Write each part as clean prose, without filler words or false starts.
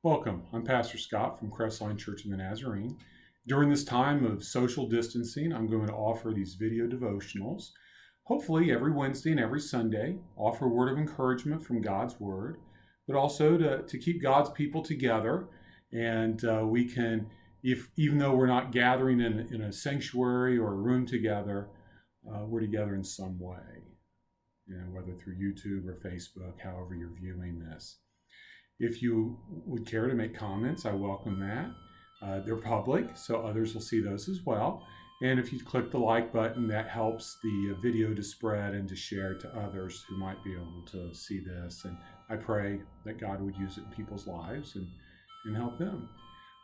Welcome. I'm Pastor Scott from Crestline Church of the Nazarene. During this time of social distancing, I'm going to offer these video devotionals. Hopefully, every Wednesday and every Sunday, offer a word of encouragement from God's Word, but also to keep God's people together. And we can, even though we're not gathering in a sanctuary or a room together, we're together in some way, whether through YouTube or Facebook, however you're viewing this. If you would care to make comments, I welcome that. They're public, so others will see those as well. And if you click the like button, that helps the video to spread and to share to others who might be able to see this. And I pray that God would use it in people's lives and help them.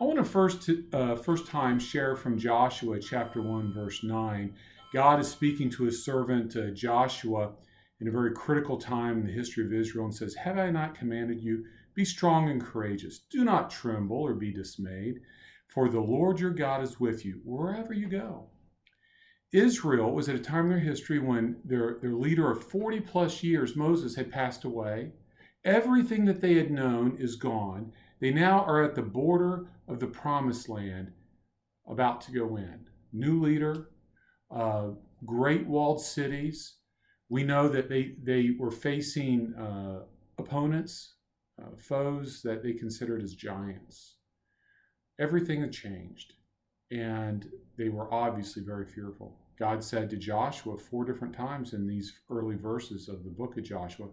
I want to first time share from Joshua chapter 1, verse 9. God is speaking to his servant Joshua in a very critical time in the history of Israel and says, "Have I not commanded you? Be strong and courageous. Do not tremble or be dismayed, for the Lord your God is with you wherever you go." Israel was at a time in their history when their leader of 40 plus years, Moses, had passed away. Everything that they had known is gone. They now are at the border of the promised land, about to go in. New leader, great walled cities. We know that they were facing opponents, foes that they considered as giants. Everything had changed, and they were obviously very fearful. God said to Joshua 4 different times in these early verses of the book of Joshua,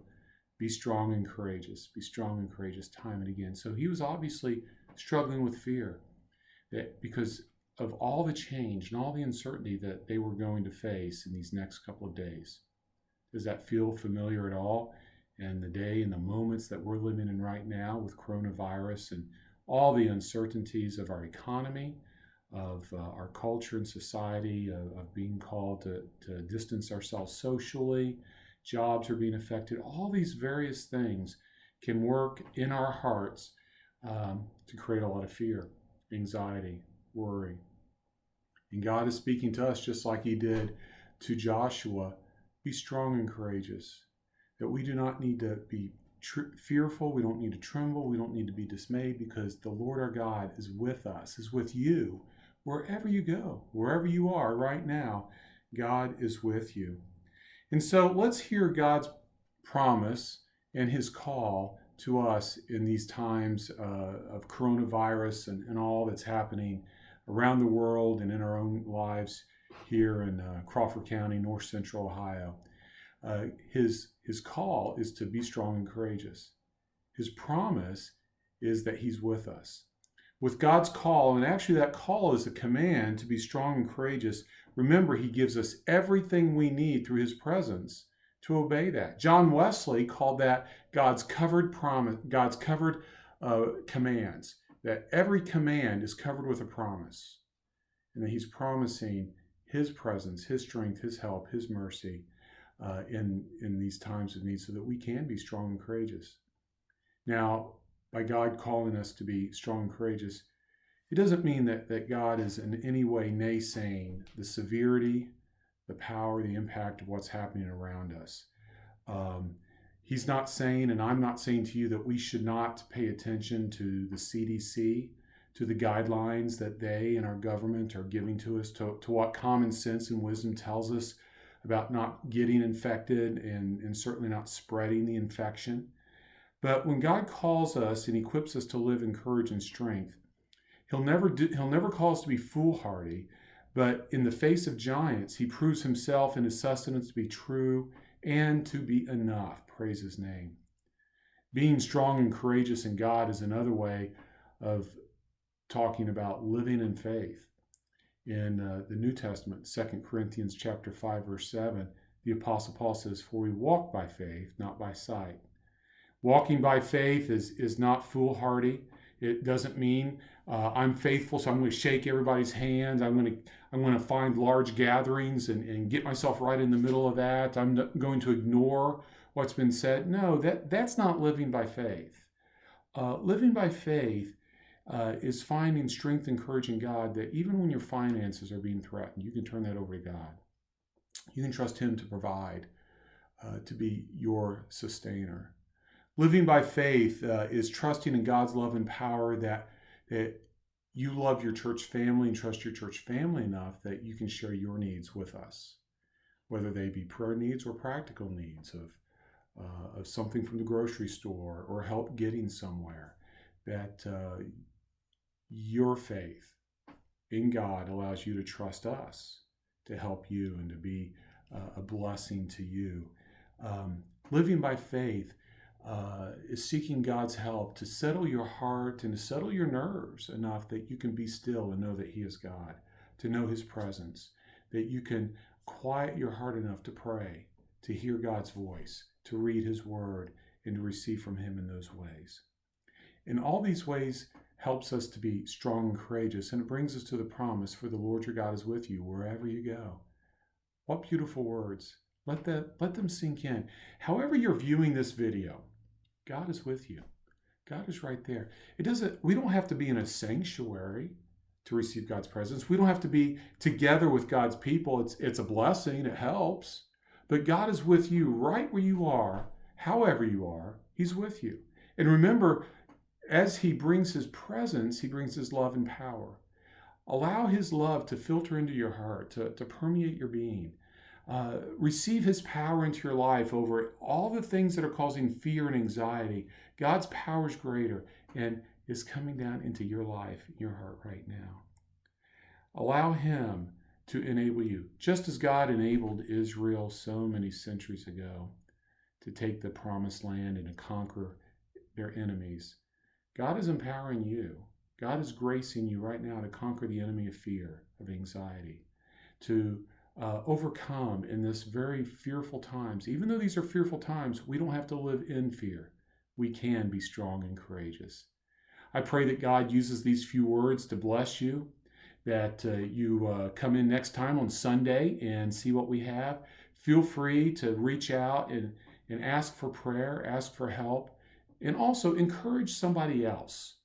"Be strong and courageous, be strong and courageous," time and again. So he was obviously struggling with fear, that because of all the change and all the uncertainty that they were going to face in these next couple of days. Does that feel familiar at all? And the day and the moments that we're living in right now with coronavirus and all the uncertainties of our economy, of our culture and society, of being called to distance ourselves socially, jobs are being affected. All these various things can work in our hearts to create a lot of fear, anxiety, worry. And God is speaking to us just like he did to Joshua. Be strong and courageous. That we do not need to be fearful. We don't need to tremble. We don't need to be dismayed, because the Lord our God is with us, is with you. Wherever you go, wherever you are right now, God is with you. And so let's hear God's promise and his call to us in these times of coronavirus and all that's happening around the world and in our own lives here in Crawford County, North Central Ohio. His call is to be strong and courageous. His promise is that he's with us. With God's call, and actually that call is a command to be strong and courageous, remember he gives us everything we need through his presence to obey that. John Wesley called that God's covered promise, God's covered commands, that every command is covered with a promise, and that he's promising his presence, his strength, his help, his mercy in these times of need, so that we can be strong and courageous. Now, by God calling us to be strong and courageous, it doesn't mean that God is in any way naysaying the severity, the power, the impact of what's happening around us. He's not saying, and I'm not saying to you, that we should not pay attention to the CDC, to the guidelines that they and our government are giving to us, to what common sense and wisdom tells us about not getting infected and certainly not spreading the infection. But when God calls us and equips us to live in courage and strength, he'll never call us to be foolhardy, but in the face of giants, he proves himself and his sustenance to be true and to be enough. Praise his name. Being strong and courageous in God is another way of talking about living in faith. In the New Testament, 2 Corinthians chapter 5, verse 7, the Apostle Paul says, "For we walk by faith, not by sight." Walking by faith is not foolhardy. It doesn't mean I'm faithful, so I'm going to shake everybody's hands. I'm going to find large gatherings and get myself right in the middle of that. I'm going to ignore what's been said. No, that's not living by faith. Living by faith is finding strength and courage in God, that even when your finances are being threatened, you can turn that over to God. You can trust him to provide, to be your sustainer. Living by faith is trusting in God's love and power, that you love your church family and trust your church family enough that you can share your needs with us, whether they be prayer needs or practical needs of something from the grocery store or help getting somewhere. That your faith in God allows you to trust us to help you and to be a blessing to you. Living by faith is seeking God's help to settle your heart and to settle your nerves enough that you can be still and know that He is God, to know His presence, that you can quiet your heart enough to pray, to hear God's voice, to read His word, and to receive from Him in those ways. In all these ways helps us to be strong and courageous, and it brings us to the promise, for the Lord your God is with you wherever you go. What beautiful words. Let them sink in. However you're viewing this video, God is with you. God is right there. We don't have to be in a sanctuary to receive God's presence. We don't have to be together with God's people. It's a blessing. It helps. But God is with you right where you are, however you are. He's with you. And remember, as He brings His presence, He brings His love and power. Allow His love to filter into your heart, to permeate your being. Receive His power into your life over all the things that are causing fear and anxiety. God's power is greater and is coming down into your life, your heart right now. Allow Him to enable you, just as God enabled Israel so many centuries ago to take the promised land and to conquer their enemies. God is empowering you. God is gracing you right now to conquer the enemy of fear, of anxiety, to overcome in this very fearful times. Even though these are fearful times, we don't have to live in fear. We can be strong and courageous. I pray that God uses these few words to bless you, that you come in next time on Sunday and see what we have. Feel free to reach out and ask for prayer, ask for help, and also encourage somebody else.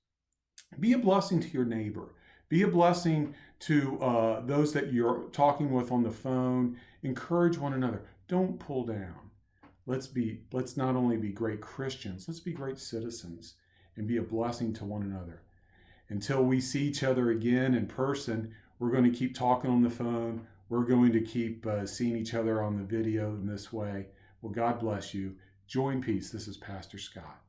Be a blessing to your neighbor. Be a blessing to those that you're talking with on the phone. Encourage one another. Don't pull down. Let's not only be great Christians, let's be great citizens and be a blessing to one another. Until we see each other again in person, we're going to keep talking on the phone. We're going to keep seeing each other on the video in this way. Well, God bless you. Joy and peace. This is Pastor Scott.